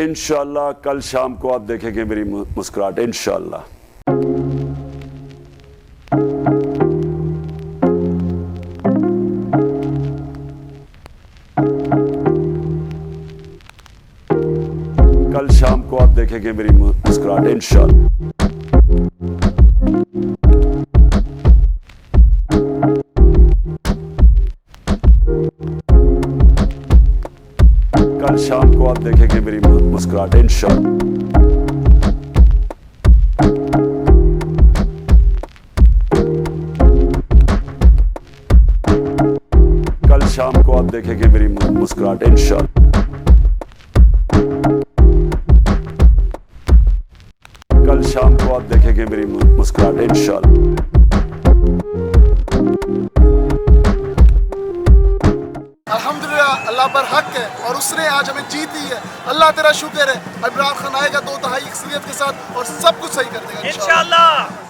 इंशाअल्लाह कल शाम को आप देखेंगे मेरी मुस्कुराहट, इंशाअल्लाह। कल शाम को आप देखेंगे मेरी मुस्कुराहट, इंशाअल्लाह। कल शाम को आप देखेंगे मेरी मुस्कुराहट, इंशाअल्लाह। कल शाम को आप देखेंगे मेरी मुस्कुराहट, इंशाअल्लाह। कल शाम को आप देखेंगे मेरी मुस्कुराहट, इंशाअल्लाह। अल्हम्दुलिल्लाह, अल्लाह पर हक है और उसने आज हमें जीत दी है। अल्लाह तेरा शुक्र है। इमरान खान आएगा 2 दहाई अक्सरियत के साथ और सब कुछ सही कर देगा इंशाअल्लाह।